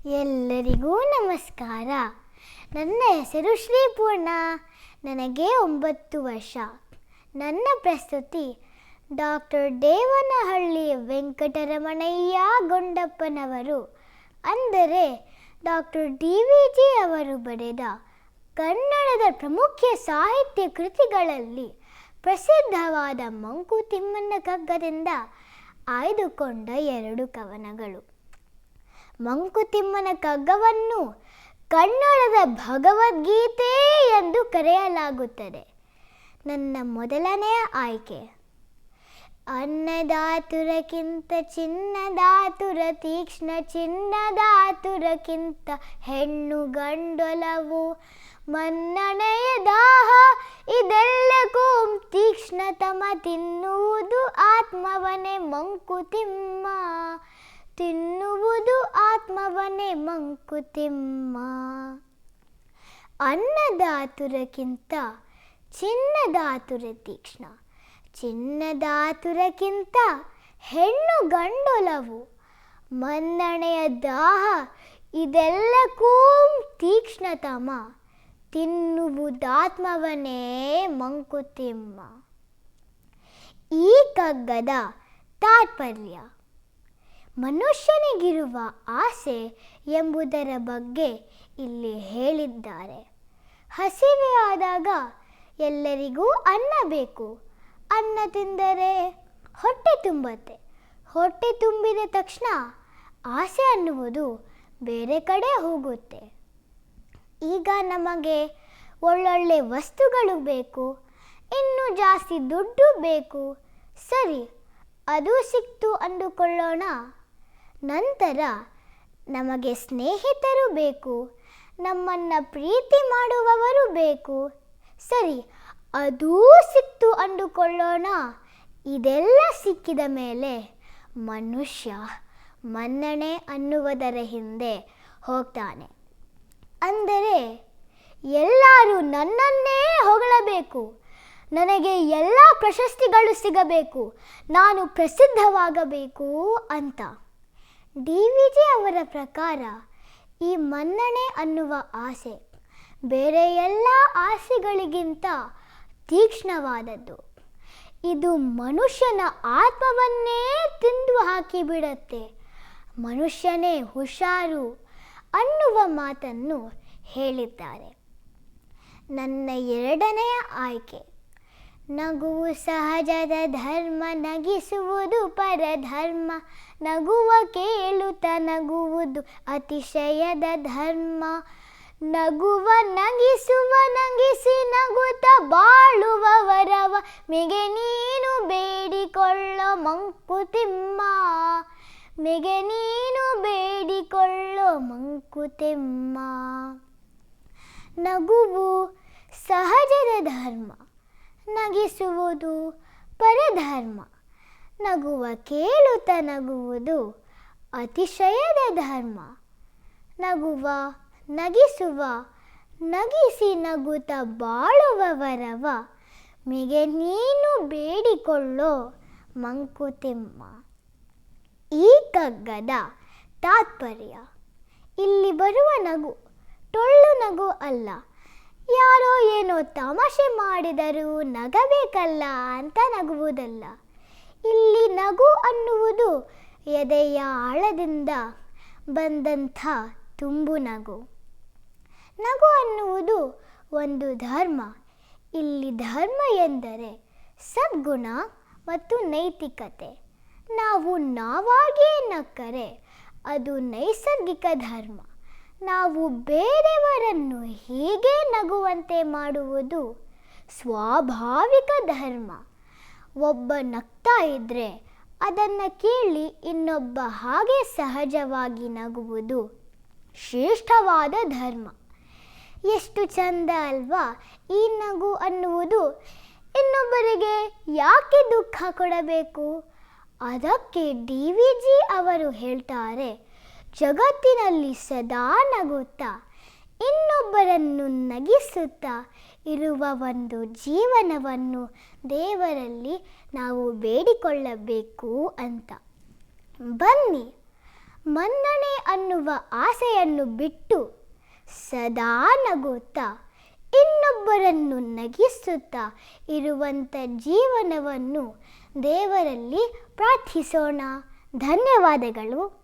ಎಲ್ಲರಿಗೂ ನಮಸ್ಕಾರ. ನನ್ನ ಹೆಸರು ಶ್ರೀಪೂರ್ಣ. ನನಗೆ 9 ವರ್ಷ. ನನ್ನ ಪ್ರಸ್ತುತಿ ಡಾಕ್ಟರ್ ದೇವನಹಳ್ಳಿ ವೆಂಕಟರಮಣಯ್ಯ ಗೊಂಡಪ್ಪನವರು ಅಂದರೆ ಡಾಕ್ಟರ್ DVG ಅವರು ಬರೆದ ಕನ್ನಡದ ಪ್ರಮುಖ ಸಾಹಿತ್ಯ ಕೃತಿಗಳಲ್ಲಿ ಪ್ರಸಿದ್ಧವಾದ ಮಂಕುತಿಮ್ಮನ ಕಗ್ಗದಿಂದ ಆಯ್ದುಕೊಂಡ 2 ಕವನಗಳು. ಮಂಕುತಿಮ್ಮನ ಕಗ್ಗವನ್ನು ಕನ್ನಡದ ಭಗವದ್ಗೀತೆ ಎಂದು ಕರೆಯಲಾಗುತ್ತದೆ. ನನ್ನ ಮೊದಲನೆಯ ಆಯ್ಕೆ ಅನ್ನದಾತುರಕ್ಕಿಂತ ಚಿನ್ನದಾತುರ ತೀಕ್ಷ್ಣ, ಚಿನ್ನದಾತುರಕ್ಕಿಂತ ಹೆಣ್ಣು ಗಂಡೊಲವು, ಮನ್ನಣೆಯ ದಾಹ ಇದೆಲ್ಲಕ್ಕೂ ತೀಕ್ಷ್ಣತಮ, ತಿನ್ನುವುದು ಆತ್ಮವನೇ ಮಂಕುತಿಮ್ಮ, ತಿನ್ನುವುದು ಆತ್ಮವನೇ ಮಂಕುತಿಮ್ಮ. ಅನ್ನದಾತುರಕ್ಕಿಂತ ಚಿನ್ನದಾತುರ ತೀಕ್ಷ್ಣ, ಚಿನ್ನದಾತುರಕ್ಕಿಂತ ಹೆಣ್ಣು ಗಂಡೊಲವು, ಮನ್ನಣೆಯ ದಾಹ ಇದೆಲ್ಲಕ್ಕೂ ತೀಕ್ಷ್ಣತಮ, ತಿನ್ನುವುದಾತ್ಮವನೇ ಮಂಕುತಿಮ್ಮ. ಈ ಕಗ್ಗದ ತಾತ್ಪರ್ಯ: ಮನುಷ್ಯನಿಗಿರುವ ಆಸೆ ಎಂಬುದರ ಬಗ್ಗೆ ಇಲ್ಲಿ ಹೇಳಿದ್ದಾರೆ. ಹಸಿವೆ ಆದಾಗ ಎಲ್ಲರಿಗೂ ಅನ್ನ ಬೇಕು. ಅನ್ನ ತಿಂದರೆ ಹೊಟ್ಟೆ ತುಂಬುತ್ತೆ. ಹೊಟ್ಟೆ ತುಂಬಿದ ತಕ್ಷಣ ಆಸೆ ಅನ್ನುವುದು ಬೇರೆ ಕಡೆ ಹೋಗುತ್ತೆ. ಈಗ ನಮಗೆ ಒಳ್ಳೊಳ್ಳೆ ವಸ್ತುಗಳು ಬೇಕು, ಇನ್ನೂ ಜಾಸ್ತಿ ದುಡ್ಡು ಬೇಕು. ಸರಿ, ಅದು ಸಿಕ್ತು ಅಂದುಕೊಳ್ಳೋಣ. ನಂತರ ನಮಗೆ ಸ್ನೇಹಿತರು ಬೇಕು, ನಮ್ಮನ್ನು ಪ್ರೀತಿ ಮಾಡುವವರು ಬೇಕು. ಸರಿ, ಅದೂ ಸಿಕ್ತು ಅಂದುಕೊಳ್ಳೋಣ. ಇದೆಲ್ಲ ಸಿಕ್ಕಿದ ಮೇಲೆ ಮನುಷ್ಯ ಮನ್ನಣೆ ಅನ್ನುವುದರ ಹಿಂದೆ ಹೋಗ್ತಾನೆ. ಅಂದರೆ ಎಲ್ಲರೂ ನನ್ನನ್ನೇ ಹೊಗಳಬೇಕು, ನನಗೆ ಎಲ್ಲ ಪ್ರಶಸ್ತಿಗಳು ಸಿಗಬೇಕು, ನಾನು ಪ್ರಸಿದ್ಧವಾಗಬೇಕು ಅಂತ. DVG ಅವರ ಪ್ರಕಾರ ಈ ಮನ್ನಣೆ ಅನ್ನುವ ಆಸೆ ಬೇರೆ ಎಲ್ಲ ಆಸೆಗಳಿಗಿಂತ ತೀಕ್ಷ್ಣವಾದದ್ದು. ಇದು ಮನುಷ್ಯನ ಆತ್ಮವನ್ನೇ ತಿಂದು ಹಾಕಿಬಿಡತ್ತೆ. ಮನುಷ್ಯನೇ ಹುಷಾರು ಅನ್ನುವ ಮಾತನ್ನು ಹೇಳಿದ್ದಾರೆ. ನನ್ನ 2ನೆಯ ಆಯ್ಕೆ ನಗುವು ಸಹಜದ ಧರ್ಮ, ನಗಿಸುವುದು ಪರಧರ್ಮ, ನಗುವ ಕೇಳುತ್ತ ನಗುವುದು ಅತಿಶಯದ ಧರ್ಮ, ನಗುವ ನಗಿಸುವ ನಗಿಸಿ ನಗುತ್ತ ಬಾಳುವ ವರವ, ಮಿಗೆ ನೀನು ಬೇಡಿಕೊಳ್ಳೋ ಮಂಕುತಿಮ್ಮ, ಮಿಗೆ ನೀನು ಬೇಡಿಕೊಳ್ಳೋ ಮಂಕುತಿಮ್ಮ. ನಗುವು ಸಹಜದ ಧರ್ಮ, ನಗಿಸುವುದು ಪರಧರ್ಮ, ನಗುವ ಕೇಳುತ್ತ ನಗುವುದು ಅತಿಶಯದ ಧರ್ಮ, ನಗುವ ನಗಿಸುವ ನಗಿಸಿ ನಗುತ್ತ ಬಾಳುವ ವರವ, ಮಿಗೆ ನೀನು ಬೇಡಿಕೊಳ್ಳೋ ಮಂಕುತಿಮ್ಮ. ಈ ಕಗ್ಗದ ತಾತ್ಪರ್ಯ: ಇಲ್ಲಿ ಬರುವ ನಗು ಟೊಳ್ಳು ನಗು ಅಲ್ಲ. ಯಾರೋ ಏನೋ ತಮಾಷೆ ಮಾಡಿದರೂ ನಗಬೇಕಲ್ಲ ಅಂತ ನಗುವುದಲ್ಲ. ಇಲ್ಲಿ ನಗು ಅನ್ನುವುದು ಎದೆಯ ಆಳದಿಂದ ಬಂದಂಥ ತುಂಬು ನಗು. ನಗು ಅನ್ನುವುದು ಒಂದು ಧರ್ಮ. ಇಲ್ಲಿ ಧರ್ಮ ಎಂದರೆ ಸದ್ಗುಣ ಮತ್ತು ನೈತಿಕತೆ. ನಾವು ನಾವಾಗಿಯೇ ನಕ್ಕರೆ ಅದು ನೈಸರ್ಗಿಕ ಧರ್ಮ. ನಾವು ಬೇರೆಯವರನ್ನು ಹೀಗೆ ನಗುವಂತೆ ಮಾಡುವುದು ಸ್ವಾಭಾವಿಕ ಧರ್ಮ. ಒಬ್ಬ ನಗ್ತಾ ಇದ್ದರೆ ಅದನ್ನು ಕೇಳಿ ಇನ್ನೊಬ್ಬ ಹಾಗೆ ಸಹಜವಾಗಿ ನಗುವುದು ಶ್ರೇಷ್ಠವಾದ ಧರ್ಮ. ಎಷ್ಟು ಚಂದ ಅಲ್ವಾ ಈ ನಗು ಅನ್ನುವುದು. ಇನ್ನೊಬ್ಬರಿಗೆ ಯಾಕೆ ದುಃಖ ಕೊಡಬೇಕು? ಅದಕ್ಕೆ DVG ಅವರು ಹೇಳ್ತಾರೆ, ಜಗತ್ತಿನಲ್ಲಿ ಸದಾ ನಗುತ್ತಾ ಇನ್ನೊಬ್ಬರನ್ನು ನಗಿಸುತ್ತಾ ಇರುವ ಒಂದು ಜೀವನವನ್ನು ದೇವರಲ್ಲಿ ನಾವು ಬೇಡಿಕೊಳ್ಳಬೇಕು ಅಂತ. ಬನ್ನಿ ಮನ್ನಣೆ ಅನ್ನುವ ಆಸೆಯನ್ನು ಬಿಟ್ಟು ಸದಾ ನಗುತ್ತಾ ಇನ್ನೊಬ್ಬರನ್ನು ನಗಿಸುತ್ತಾ ಇರುವಂಥ ಜೀವನವನ್ನು ದೇವರಲ್ಲಿ ಪ್ರಾರ್ಥಿಸೋಣ. ಧನ್ಯವಾದಗಳು.